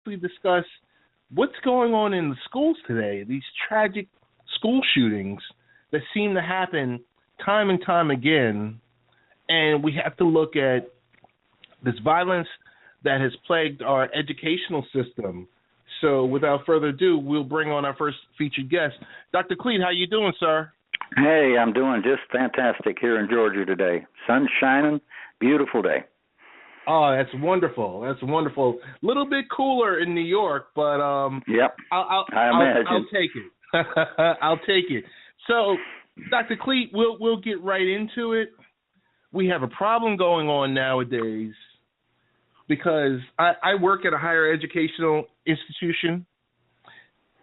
briefly discuss what's going on in the schools today, these tragic school shootings that seem to happen time and time again. And we have to look at this violence that has plagued our educational system. So without further ado, we'll bring on our first featured guest. Dr. Clete, how you doing, sir? Hey, I'm doing just fantastic here in Georgia today. Sun's shining, beautiful day. Oh, that's wonderful. That's wonderful. A little bit cooler in New York, but yep, I'll take it. I'll take it. So, Dr. Clete, we'll get right into it. We have a problem going on nowadays because I work at a higher educational institution.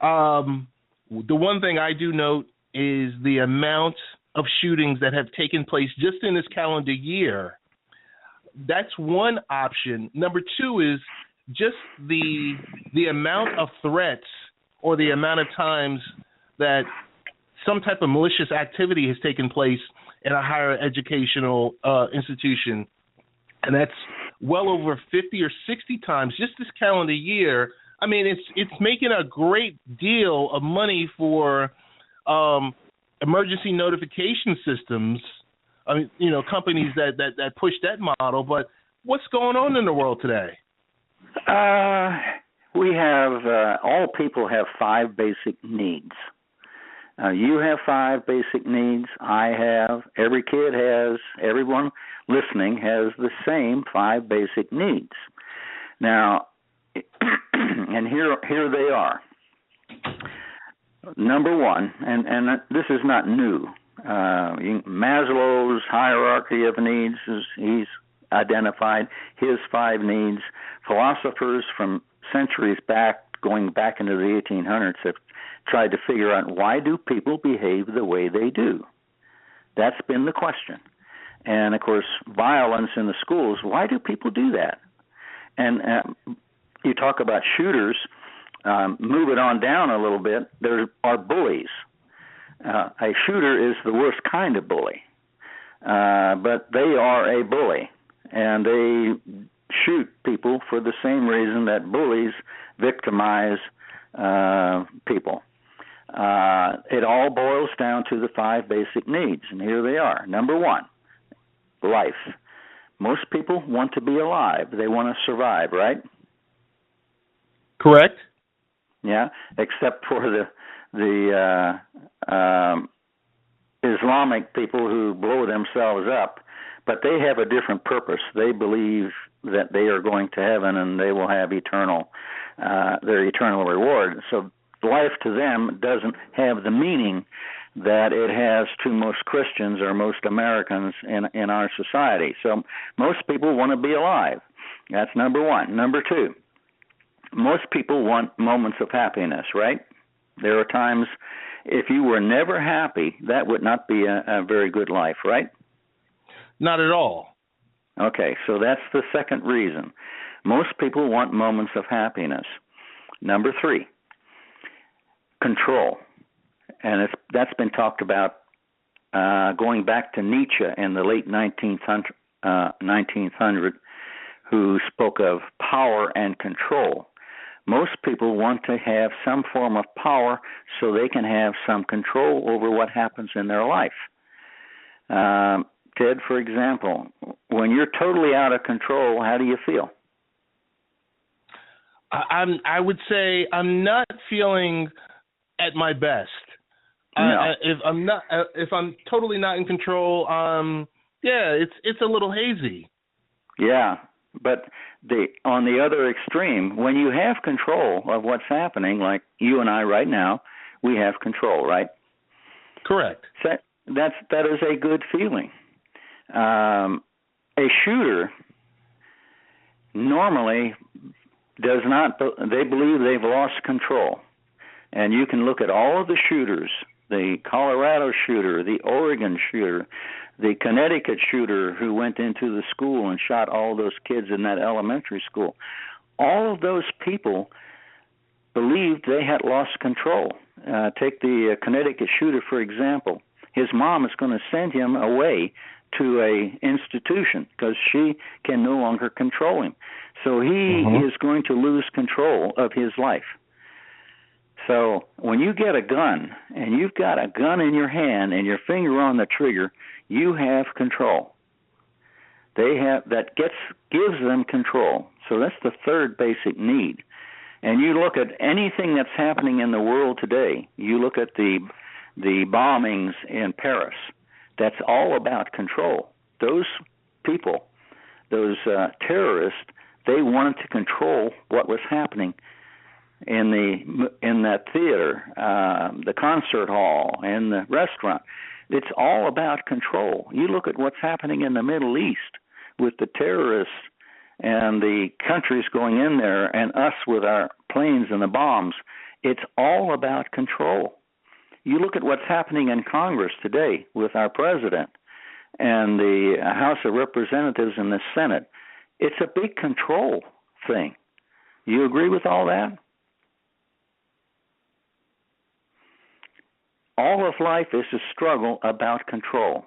The one thing I do note is the amount of shootings that have taken place just in this calendar year. That's one option. Number two is just the amount of threats or the amount of times that some type of malicious activity has taken place in a higher educational institution. And that's well over 50 or 60 times just this calendar year. I mean, it's making a great deal of money for emergency notification systems. I mean, you know, companies that push that model. But what's going on in the world today? We have all people have 5 basic needs. You have 5 basic needs. I have. Every kid has. Everyone listening has the same 5 basic needs. Now, and here they are. Number one, and this is not new. Maslow's hierarchy of needs he's identified his 5 needs. Philosophers from centuries back, going back into the 1800s, have tried to figure out why do people behave the way they do. That's been the question. And of course, violence in the schools. Why do people do that? And you talk about shooters. Move it on down a little bit. There are bullies. A shooter is the worst kind of bully, but they are a bully, and they shoot people for the same reason that bullies victimize people. It all boils down to the 5 basic needs, and here they are. Number one, life. Most people want to be alive. They want to survive, right? Correct. Yeah, except for the Islamic people who blow themselves up, but they have a different purpose. They believe that they are going to heaven and they will have their eternal reward. So life to them doesn't have the meaning that it has to most Christians or most Americans in our society. So most people want to be alive. That's number one. Number two, most people want moments of happiness, right? There are times if you were never happy, that would not be a very good life, right? Not at all. Okay, so that's the second reason. Most people want moments of happiness. Number 3, control. And that's been talked about going back to Nietzsche in the late 1900, who spoke of power and control. Most people want to have some form of power so they can have some control over what happens in their life. Ted, for example, when you're totally out of control, how do you feel? I would say I'm not feeling at my best. No. If I'm totally not in control, it's a little hazy. Yeah, but on the other extreme, when you have control of what's happening, like you and I right now, we have control, right? Correct. So that is a good feeling. A shooter normally does not. They believe they've lost control, and you can look at all of the shooters: the Colorado shooter, the Oregon shooter, the Connecticut shooter who went into the school and shot all those kids in that elementary school. All of those people believed they had lost control. Take the Connecticut shooter, for example. His mom is going to send him away to a institution because she can no longer control him. So he is going to lose control of his life. So when you get a gun and you've got a gun in your hand and your finger on the trigger, you have control. Gives them control. So that's the third basic need. And you look at anything that's happening in the world today. You look at the bombings in Paris. That's all about control. Those people, those terrorists, they wanted to control what was happening in that theater, the concert hall, and the restaurant. It's all about control. You look at what's happening in the Middle East with the terrorists and the countries going in there and us with our planes and the bombs. It's all about control. You look at what's happening in Congress today with our president and the House of Representatives and the Senate. It's a big control thing. You agree with all that? All of life is a struggle about control.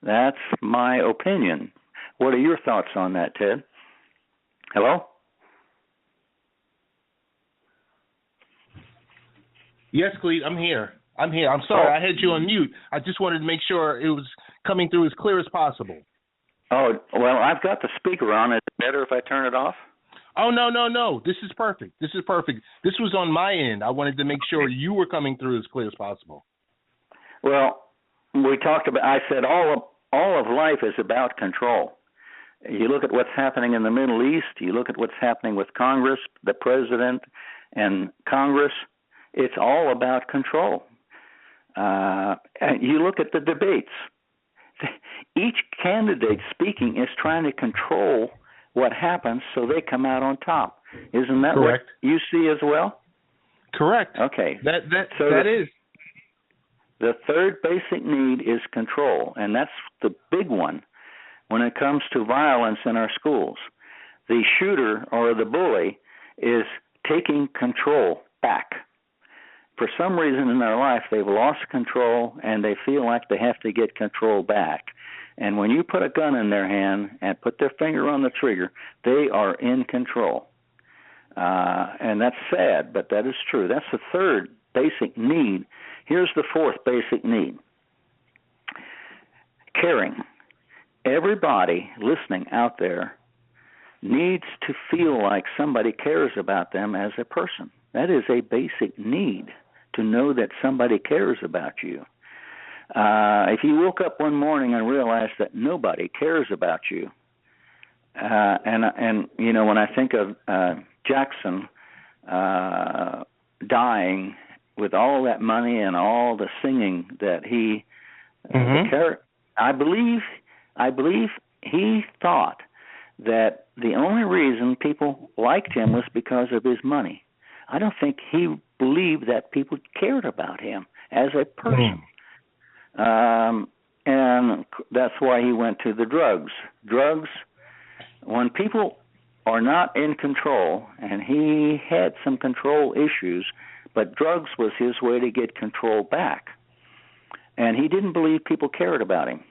That's my opinion. What are your thoughts on that, Ted? Hello? Yes, Clete, I'm here. I'm sorry, I had you on mute. I just wanted to make sure it was coming through as clear as possible. Oh, well, I've got the speaker on. Is it better if I turn it off? Oh, no. This is perfect. This was on my end. I wanted to make sure you were coming through as clear as possible. Well, I said all of life is about control. You look at what's happening in the Middle East, you look at what's happening with Congress, the president and Congress, it's all about control. And you look at the debates. Each candidate speaking is trying to control what happens so they come out on top. Isn't that correct? What you see as well? Correct. Okay. That is. The third basic need is control, and that's the big one when it comes to violence in our schools. The shooter or the bully is taking control back. For some reason in their life, they've lost control, and they feel like they have to get control back. And when you put a gun in their hand and put their finger on the trigger, they are in control. And that's sad, but that is true. That's the third basic need. Here's the fourth basic need. Caring. Everybody listening out there needs to feel like somebody cares about them as a person. That is a basic need, to know that somebody cares about you. If you woke up one morning and realized that nobody cares about you, and you know, when I think of Jackson dying with all that money and all the singing that he, I believe he thought that the only reason people liked him was because of his money. I don't think he believed that people cared about him as a person. And that's why he went to the drugs. Drugs, when people are not in control, and he had some control issues, but drugs was his way to get control back. And he didn't believe people cared about him.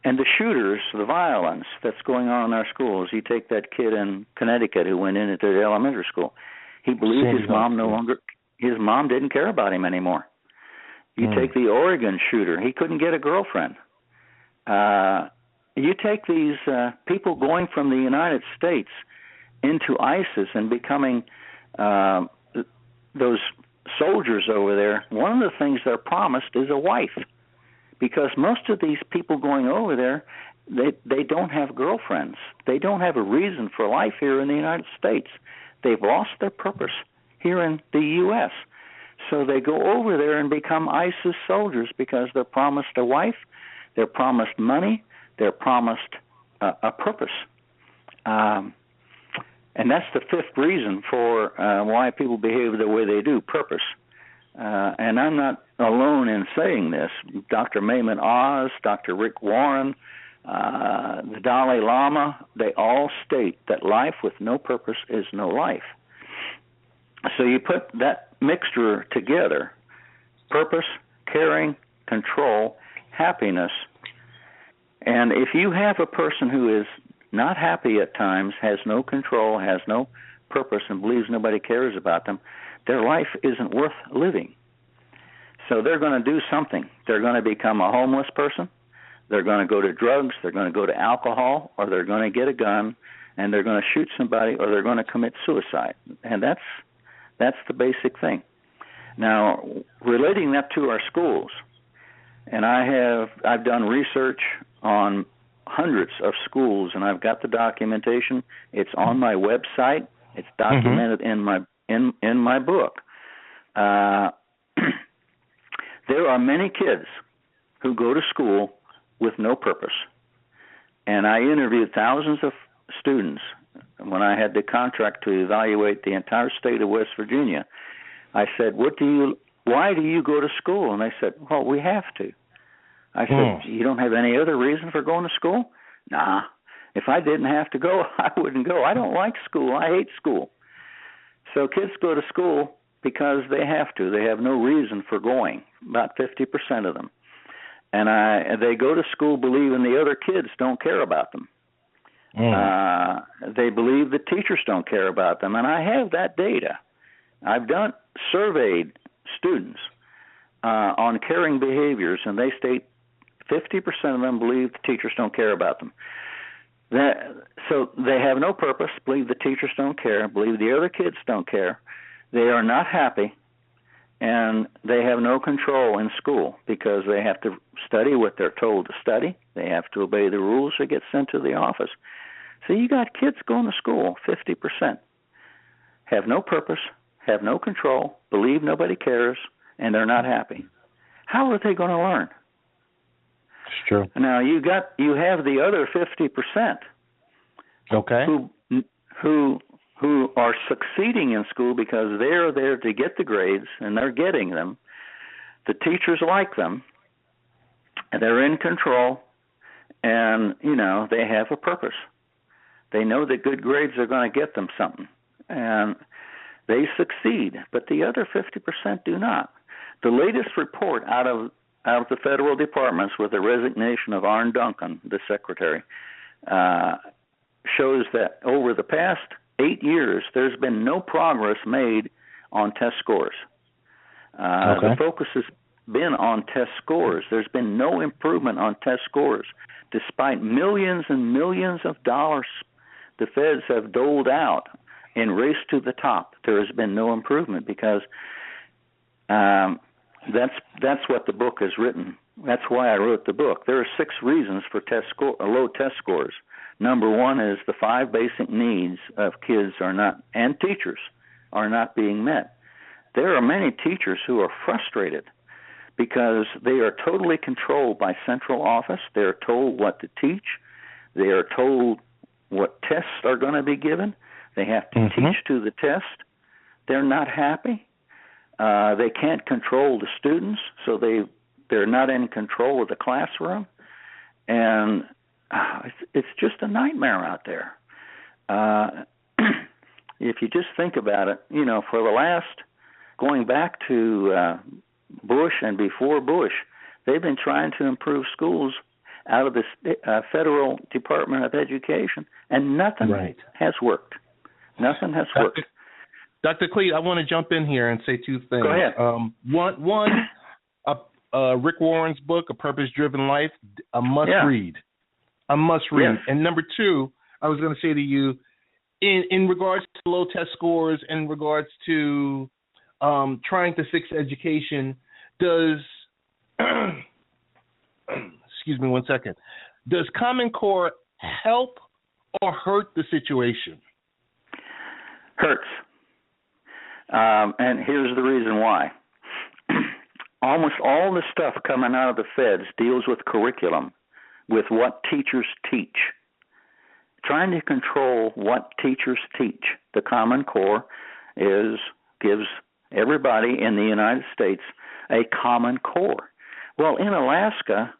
And the shooters, the violence that's going on in our schools, you take that kid in Connecticut who went into the elementary school. He believed his mom didn't care about him anymore. You take the Oregon shooter, he couldn't get a girlfriend. You take these people going from the United States into ISIS and becoming those soldiers over there, one of the things they're promised is a wife. Because most of these people going over there, they don't have girlfriends. They don't have a reason for life here in the United States. They've lost their purpose here in the U.S. So they go over there and become ISIS soldiers because they're promised a wife, they're promised money, they're promised a purpose. And that's the fifth reason for why people behave the way they do, purpose. And I'm not alone in saying this. Dr. Mayman Oz, Dr. Rick Warren, the Dalai Lama, they all state that life with no purpose is no life. So you put that mixture together, purpose, caring, control, happiness, and if you have a person who is not happy at times, has no control, has no purpose, and believes nobody cares about them, their life isn't worth living. So they're going to do something. They're going to become a homeless person. They're going to go to drugs. They're going to go to alcohol, or they're going to get a gun, and they're going to shoot somebody, or they're going to commit suicide. And that's the basic thing. Now, relating that to our schools, and I've done research on hundreds of schools, and I've got the documentation. It's on my website. It's documented in my book. There are many kids who go to school with no purpose. And I interviewed thousands of students when I had the contract to evaluate the entire state of West Virginia. I said, why do you go to school? And they said, well, we have to. I said, you don't have any other reason for going to school? Nah. If I didn't have to go, I wouldn't go. I don't like school. I hate school. So kids go to school because they have to. They have no reason for going, about 50% of them. And they go to school believing the other kids don't care about them. They believe the teachers don't care about them. And I have that data. I've surveyed students on caring behaviors, and they state 50% of them believe the teachers don't care about them. So they have no purpose, believe the teachers don't care, believe the other kids don't care. They are not happy, and they have no control in school because they have to study what they're told to study. They have to obey the rules or get sent to the office. So you got kids going to school, 50%, have no purpose, have no control, believe nobody cares, and they're not happy. How are they going to learn? It's true. Now you have the other 50%. Okay. Who are succeeding in school because they're there to get the grades and they're getting them. The teachers like them, and they're in control, and they have a purpose. They know that good grades are going to get them something, and they succeed. But the other 50% do not. The latest report out of the federal departments, with the resignation of Arne Duncan, the secretary, shows that over the past 8 years, there's been no progress made on test scores. The focus has been on test scores. There's been no improvement on test scores, despite millions and millions of dollars the feds have doled out in Race to the Top. There has been no improvement because that's what the book has written. That's why I wrote the book. There are 6 reasons for low test scores. Number 1 is the 5 basic needs of kids and teachers are not being met. There are many teachers who are frustrated because they are totally controlled by central office. They are told what to teach. They are told what tests are going to be given. They have to teach to the test. They're not happy. They can't control the students, so they're not in control of the classroom. And it's just a nightmare out there. If you just think about it, for the last, going back to Bush and before Bush, they've been trying to improve schools out of the Federal Department of Education, and nothing has worked. Nothing has worked. Dr. Clete, I want to jump in here and say 2 things. Go ahead. One, Rick Warren's book, A Purpose-Driven Life, a must-read. A must-read. Yes. And number 2, I was going to say to you, in regards to low test scores, in regards to trying to fix education, does excuse me one second, does Common Core help or hurt the situation? Hurts. And here's the reason why. Almost all the stuff coming out of the feds deals with curriculum, with what teachers teach. Trying to control what teachers teach. The Common Core gives everybody in the United States a common core. Well, in Alaska,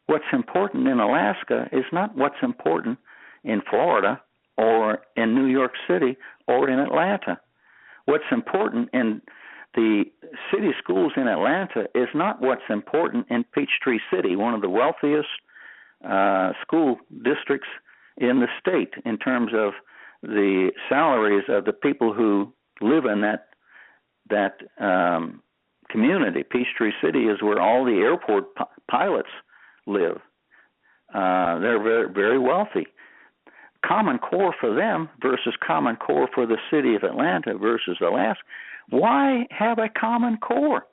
what's important in Alaska is not what's important in Florida or in New York City or in Atlanta. What's important in the city schools in Atlanta is not what's important in Peachtree City, one of the wealthiest school districts in the state in terms of the salaries of the people who live in that community. Peachtree City is where all the airport pilots live. They're very, very wealthy. Common Core for them versus Common Core for the city of Atlanta versus Alaska. Why have a Common Core?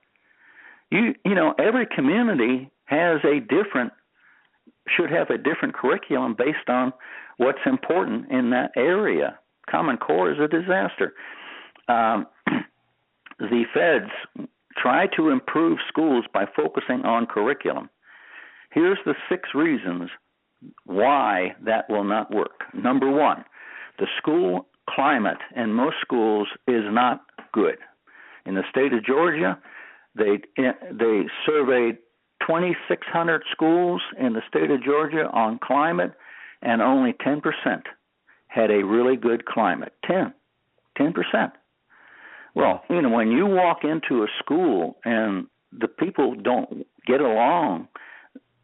You know, every community should have a different curriculum based on what's important in that area. Common Core is a disaster. The feds try to improve schools by focusing on curriculum. Here's the 6 reasons why that will not work. Number 1, the school climate in most schools is not good. In the state of Georgia, they surveyed 2,600 schools in the state of Georgia on climate, and only 10% had a really good climate. 10%. Well, you know, when you walk into a school and the people don't get along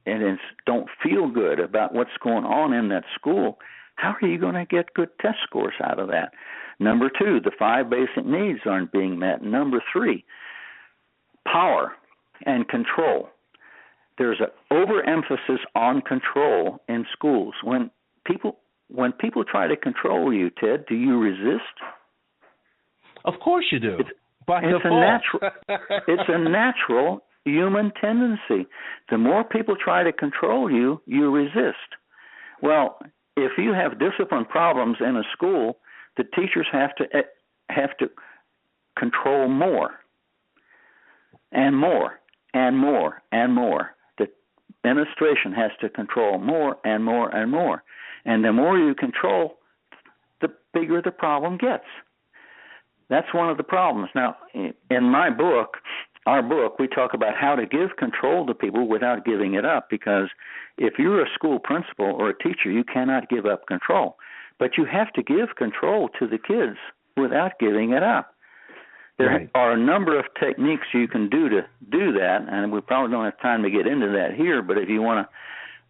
and don't feel good about what's going on in that school, how are you going to get good test scores out of that? Number 2, the 5 basic needs aren't being met. Number 3, power and control. There's an overemphasis on control in schools. When people try to control you, Ted, do you resist? Of course you do. It's a natural human tendency. The more people try to control you, you resist. Well, if you have discipline problems in a school, the teachers have to control more and more and more and more. The administration has to control more and more and more. And the more you control, the bigger the problem gets. That's one of the problems. Now, in my book, our book, we talk about how to give control to people without giving it up, because if you're a school principal or a teacher, you cannot give up control. But you have to give control to the kids without giving it up. There are a number of techniques you can do to do that, and we probably don't have time to get into that here, but if you want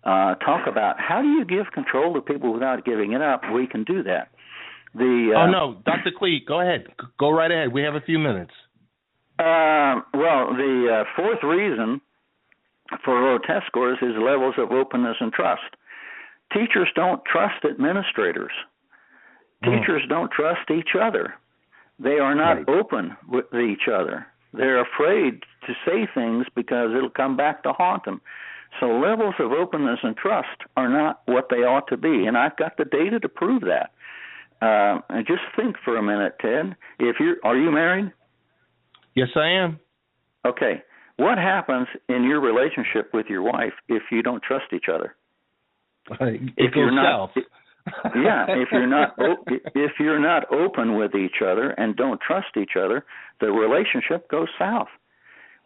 to talk about how do you give control to people without giving it up, we can do that. No, Dr. Clete, go ahead. Go right ahead. We have a few minutes. Well, the 4th reason for low test scores is levels of openness and trust. Teachers don't trust administrators. Teachers don't trust each other. They are not open with each other. They're afraid to say things because it'll come back to haunt them. So levels of openness and trust are not what they ought to be, and I've got the data to prove that. And just think for a minute, Ted. Are you married? Yes, I am. Okay. What happens in your relationship with your wife if you don't trust each other? It goes south. Yeah, if you're not open with each other and don't trust each other, the relationship goes south.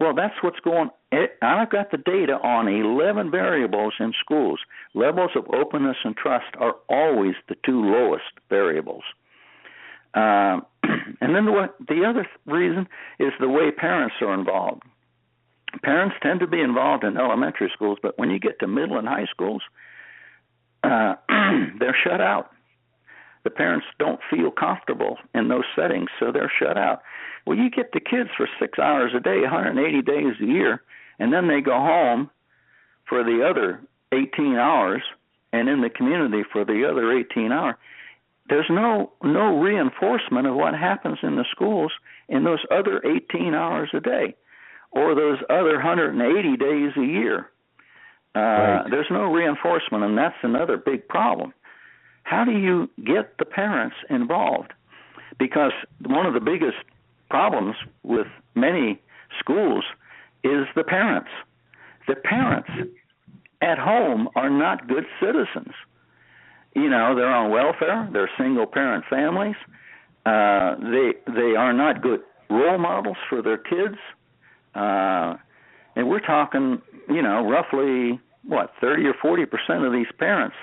Well, that's what's going on. I've got the data on 11 variables in schools. Levels of openness and trust are always the 2 lowest variables. And then the other reason is the way parents are involved. Parents tend to be involved in elementary schools, but when you get to middle and high schools, they're shut out. The parents don't feel comfortable in those settings, so they're shut out. Well, you get the kids for 6 hours a day, 180 days a year, and then they go home for the other 18 hours and in the community for the other 18 hours. There's no reinforcement of what happens in the schools in those other 18 hours a day or those other 180 days a year. There's no reinforcement, and that's another big problem. How do you get the parents involved? Because one of the biggest problems with many schools is the parents. The parents at home are not good citizens. You know, they're on welfare. They're single-parent families. They are not good role models for their kids. And we're talking, roughly, 30 or 40% of these parents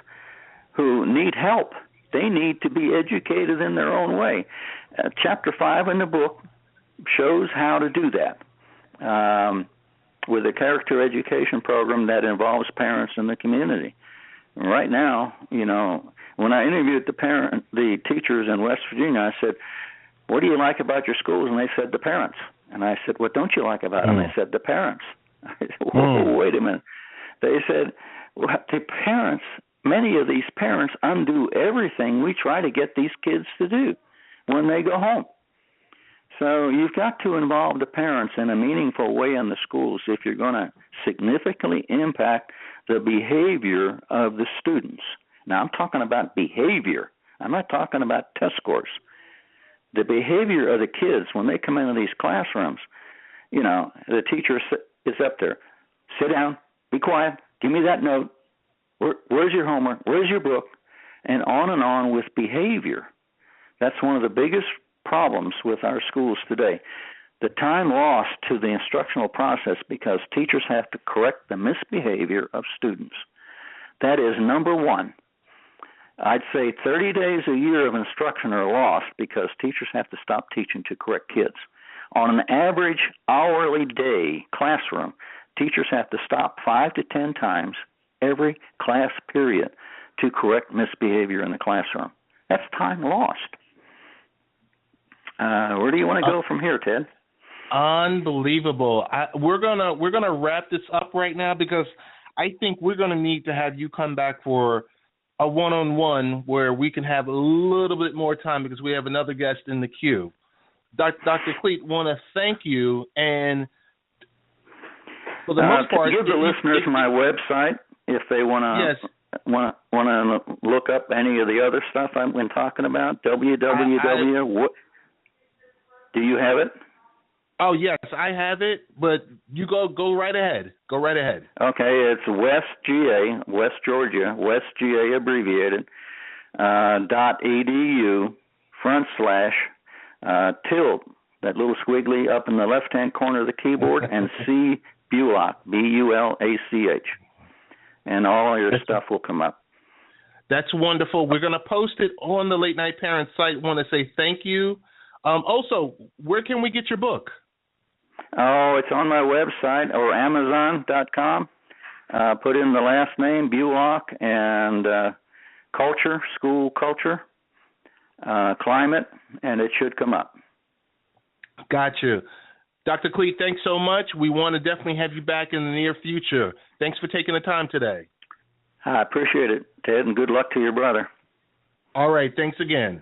who need help. They need to be educated in their own way. Chapter 5 in the book shows how to do that with a character education program that involves parents in the community. Right now, When I interviewed the teachers in West Virginia, I said, "What do you like about your schools?" And they said, "The parents." And I said, "What don't you like about them?" They said, "The parents." I said, "Whoa, wait a minute." They said, well, the parents, many of these parents undo everything we try to get these kids to do when they go home. So you've got to involve the parents in a meaningful way in the schools if you're going to significantly impact the behavior of the students. Now, I'm talking about behavior. I'm not talking about test scores. The behavior of the kids when they come into these classrooms, you know, the teacher is up there. Sit down, be quiet, give me that note. Where's your homework? Where's your book? And on with behavior. That's one of the biggest problems with our schools today. The time lost to the instructional process because teachers have to correct the misbehavior of students. That is number one. I'd say 30 days a year of instruction are lost because teachers have to stop teaching to correct kids. On an average hourly day classroom, teachers have to stop 5 to 10 times every class period to correct misbehavior in the classroom. That's time lost. Where do you want to go from here, Ted? Unbelievable. We're gonna wrap this up right now because I think we're gonna need to have you come back for a one-on-one where we can have a little bit more time because we have another guest in the queue. Dr. Clete, want to thank you, and for the most part, give the listeners my website if they want to look up any of the other stuff I've been talking about. www. Do you have it? Oh yes, I have it. But you go right ahead. Go right ahead. Okay, it's WestGA, West Georgia, WestGA abbreviated .edu / tilde, that little squiggly up in the left-hand corner of the keyboard, and C Bulach, Bulach, and all your stuff will come up. That's wonderful. We're going to post it on the Late Night Parents site. Want to say thank you. Also, where can we get your book? Oh, it's on my website or Amazon.com. Put in the last name, Bulach, and culture, school culture, climate, and it should come up. Got you. Dr. Clete, thanks so much. We want to definitely have you back in the near future. Thanks for taking the time today. I appreciate it, Ted, and good luck to your brother. All right. Thanks again.